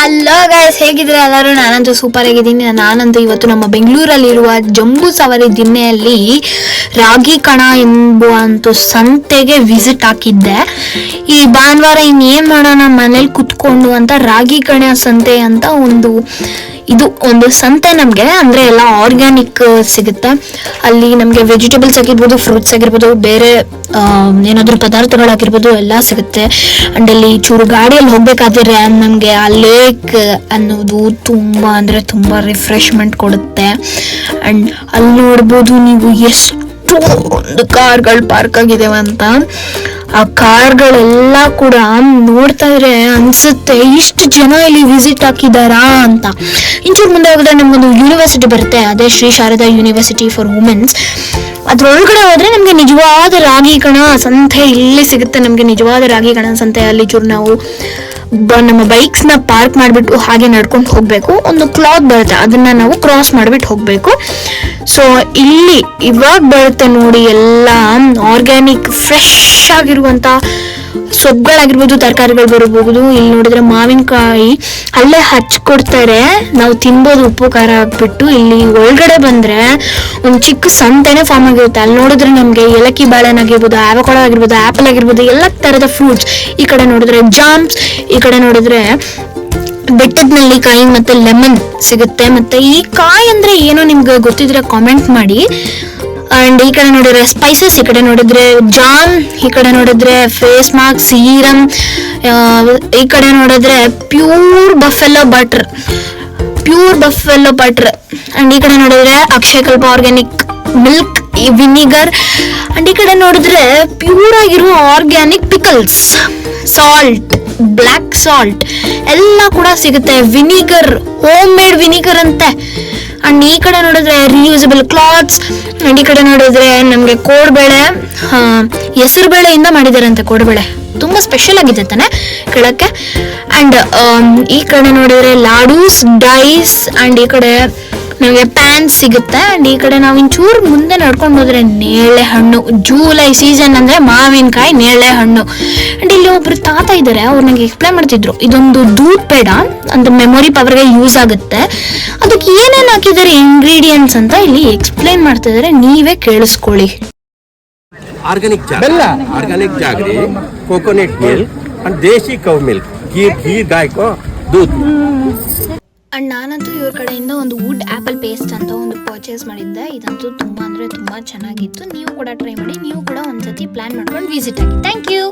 Hello guys, ಹೇಗಿದ್ರೆ ಎಲ್ಲರೂ? ನಾನಂತೂ super ಆಗಿದ್ದೀನಿ. ನಾನಂತೂ ಇವತ್ತು ನಮ್ಮ ಬೆಂಗಳೂರಲ್ಲಿರುವ ಜಂಬೂ ಸವಾರಿ ದಿಣ್ಣೆಯಲ್ಲಿ ರಾಗಿ ಕಣ ಎಂಬುವಂತ ಸಂತೆಗೆ ವಿಸಿಟ್ ಹಾಕಿದ್ದೆ. ಈ ಭಾನುವಾರ ಇನ್ನೇನ್ ಮಾಡೋಣ ಮನೇಲಿ ಕುತ್ಕೊಂಡು ಅಂತ ರಾಗಿ ಕಣ ಸಂತೆ ಅಂತ ಒಂದು ಸಂತೆ ನಮಗೆ ಅಂದ್ರೆ ಎಲ್ಲ ಆರ್ಗ್ಯಾನಿಕ್ ಸಿಗುತ್ತೆ. ಅಲ್ಲಿ ನಮಗೆ ವೆಜಿಟೇಬಲ್ಸ್ ಆಗಿರ್ಬೋದು, ಫ್ರೂಟ್ಸ್ ಆಗಿರ್ಬೋದು, ಬೇರೆ ಏನಾದ್ರು ಪದಾರ್ಥಗಳಾಗಿರ್ಬೋದು ಎಲ್ಲ ಸಿಗುತ್ತೆ. ಅಂಡ್ ಅಲ್ಲಿ ಚೂರು ಗಾಡಿಯಲ್ಲಿ ಹೋಗ್ಬೇಕಾದ್ರೆ ನಮಗೆ ಆ ಲೇಕ್ ಅನ್ನೋದು ತುಂಬಾ ಅಂದ್ರೆ ತುಂಬಾ ರಿಫ್ರೆಶ್ಮೆಂಟ್ ಕೊಡುತ್ತೆ. ಅಂಡ್ ಅಲ್ಲಿ ನೋಡ್ಬೋದು ನೀವು ಎಷ್ಟೊಂದು ಕಾರ್ಗಳು ಪಾರ್ಕ್ ಆಗಿದಾವೆ ಅಂತ. ಆ ಕಾರ್ಗಳೆಲ್ಲ ಕೂಡ ನೋಡ್ತಾ ಇದ್ರೆ ಅನ್ಸುತ್ತೆ ಇಷ್ಟು ಜನ ಇಲ್ಲಿ ವಿಸಿಟ್ ಹಾಕಿದಾರಾ ಅಂತ. ಇಂಚೂರು ಮುಂದೆ ಹೋದ್ರೆ ನಮ್ಗೊಂದು ಯೂನಿವರ್ಸಿಟಿ ಬರುತ್ತೆ, ಅದೇ Shri Sharada university for womens. ಅದ್ರೊಳಗಡೆ ಹೋದ್ರೆ ನಮ್ಗೆ ನಿಜವಾದ ರಾಗಿ ಕಣ ಸಂತೆ ಇಲ್ಲಿ ಸಿಗುತ್ತೆ. ನಮ್ಗೆ ನಿಜವಾದ ರಾಗಿ ಕಣ ಸಂತೆ ಅಲ್ಲಿ ಚೂರು ನಾವು ನಮ್ಮ ಬೈಕ್ಸ್ ನ ಪಾರ್ಕ್ ಮಾಡ್ಬಿಟ್ಟು ಹಾಗೆ ನಡ್ಕೊಂಡು ಹೋಗ್ಬೇಕು. ಒಂದು ಕ್ಲಾತ್ ಬರುತ್ತೆ, ಅದನ್ನ ನಾವು ಕ್ರಾಸ್ ಮಾಡ್ಬಿಟ್ಟು ಹೋಗ್ಬೇಕು. ಸೊ ಇಲ್ಲಿ ಇವಾಗ ಬರುತ್ತೆ ನೋಡಿ, ಎಲ್ಲ ಆರ್ಗ್ಯಾನಿಕ್ ಫ್ರೆಶ್ ಆಗಿರುವಂತ ಸೊಪ್ಪುಗಳಾಗಿರ್ಬೋದು, ತರಕಾರಿಗಳು ಬರಬಹುದು. ಇಲ್ಲಿ ನೋಡಿದ್ರೆ ಮಾವಿನಕಾಯಿ ಅಲ್ಲೇ ಹಚ್ಕೊಡ್ತಾರೆ, ನಾವು ತಿನ್ಬೋದು ಉಪ್ಪು ಖಾರ ಹಾಕ್ಬಿಟ್ಟು. ಇಲ್ಲಿ ಒಳಗಡೆ ಬಂದ್ರೆ ಒಂದು ಚಿಕ್ಕ ಸಂತೆನೆ ಫಾರ್ಮ್ ಆಗಿರುತ್ತೆ. ಅಲ್ಲಿ ನೋಡಿದ್ರೆ ನಮ್ಗೆ ಏಲಕ್ಕಿ ಬಾಳೆಹಣ್ಣು ಆಗಿರ್ಬೋದು, ಆವಕಾಡೋ ಆಗಿರ್ಬೋದು, ಆಪಲ್ ಆಗಿರ್ಬೋದು, ಎಲ್ಲ ತರದ ಫ್ರೂಟ್ಸ್. ಈ ಕಡೆ ನೋಡಿದ್ರೆ ಜಾಮ್ಸ್, ಈ ಕಡೆ ನೋಡಿದ್ರೆ ಬೆಟ್ಟದ ನೆಲ್ಲಿಕಾಯಿ ಮತ್ತೆ ಲೆಮನ್ ಸಿಗುತ್ತೆ. ಮತ್ತೆ ಈ ಕಾಯಿ ಅಂದ್ರೆ ಏನೋ ನಿಮ್ಗೆ ಗೊತ್ತಿದ್ರೆ ಕಾಮೆಂಟ್ ಮಾಡಿ. ಅಂಡ್ ಈ ಕಡೆ ನೋಡಿದ್ರೆ ಸ್ಪೈಸಸ್, ಈ ಕಡೆ ನೋಡಿದ್ರೆ ಜಾಮ್, ಈ ಕಡೆ ನೋಡಿದ್ರೆ ಫೇಸ್ ಮಾಸ್ಕ್, ಸೀರಮ್, ಈ ಕಡೆ ನೋಡಿದ್ರೆ ಪ್ಯೂರ್ ಬಫೆಲೋ ಬಟರ್. ಅಂಡ್ ಈ ಕಡೆ ನೋಡಿದ್ರೆ Akshayakalpa organic milk vinegar. And ಈ ಕಡೆ ನೋಡಿದ್ರೆ ಪ್ಯೂರ್ ಆಗಿರುವ organic pickles, salt, black salt ಎಲ್ಲ ಕೂಡ ಸಿಗುತ್ತೆ. ವಿನಿಗರ್, ಹೋಮ್ ಮೇಡ್ ವಿನಿಗರ್ ಅಂತೆ. ಅಂಡ್ ಈ ಕಡೆ ನೋಡಿದ್ರೆ ರಿಯೂಸಬಲ್ ಕ್ಲಾತ್ಸ್. ಅಂಡ್ ಈ ಕಡೆ ನೋಡಿದ್ರೆ ನಮ್ಗೆ ಕೋಡ್ಬೇಳೆ, ಹೆಸರು ಬೇಳೆಯಿಂದ ಮಾಡಿದಾರಂತೆ ಕೋಡ್ಬೇಳೆ, ತುಂಬಾ ಸ್ಪೆಷಲ್ ಆಗಿದೆ ತಾನೆ ಕೇಳಕ್ಕೆ. ಅಂಡ್ ಈ ಕಡೆ ನೋಡಿದ್ರೆ ಲಾಡೂಸ್, ಡೈಸ್. ಅಂಡ್ ಈ ಕಡೆ ನಮಗೆ ಪ್ಯಾನ್ಸ್ ಸಿಗುತ್ತೆ. ಅಂಡ್ ಈ ಕಡೆ ನಾವು ಇಂಚೂರು ಮುಂದೆ ನಡ್ಕೊಂಡು ಹೋದ್ರೆ ನೇರಳೆ ಹಣ್ಣು, ಜೂಲೈ ಸೀಸನ್ ಅಂದ್ರೆ ಮಾವಿನಕಾಯಿ, ನೇರಳೆ ಹಣ್ಣು. ಅಂಡ್ ಇಲ್ಲಿ ಒಬ್ರು ತಾತ ಇದ್ದಾರೆ, ಅವ್ರು ನಂಗೆ ಎಕ್ಸ್ಪ್ಲೈನ್ ಮಾಡ್ತಿದ್ರು, ಇದೊಂದು ದೂದ್ ಪೇಡ ಅಂತ ಮೆಮೊರಿ ಪವರ್ಗೆ ಯೂಸ್ ಆಗುತ್ತೆ, ಅದಕ್ಕೆ ಏನೇನು ಹಾಕಿದ್ದಾರೆ ಇಂಗ್ರೀಡಿಯೆಂಟ್ಸ್ ಅಂತ ಇಲ್ಲಿ ಎಕ್ಸ್ಪ್ಲೈನ್ ಮಾಡ್ತಿದ್ದಾರೆ, ನೀವೇ ಕೇಳಿಸ್ಕೊಳ್ಳಿ. Organic jaggery, coconut milk and desi cow milk, ghee ಗಾಯ್ ಕೋ ದೂದ್. ಅಂಡ್ ನಾನಂತೂ ಇವ್ರ ಕಡೆಯಿಂದ ಒಂದು ವುಡ್ ಆಪಲ್ ಪೇಸ್ಟ್ ಅಂತ ಒಂದು ಪರ್ಚೇಸ್ ಮಾಡಿದ್ದೆ. ಇದಂತೂ ತುಂಬಾ ಅಂದ್ರೆ ತುಂಬಾ ಚೆನ್ನಾಗಿತ್ತು. ನೀವು ಕೂಡ ಟ್ರೈ ಮಾಡಿ, ನೀವು ಕೂಡ ಒಂದ್ಸತಿ ಪ್ಲಾನ್ ಮಾಡ್ಕೊಂಡು ವಿಸಿಟ್ ಆಗಿ. Thank you.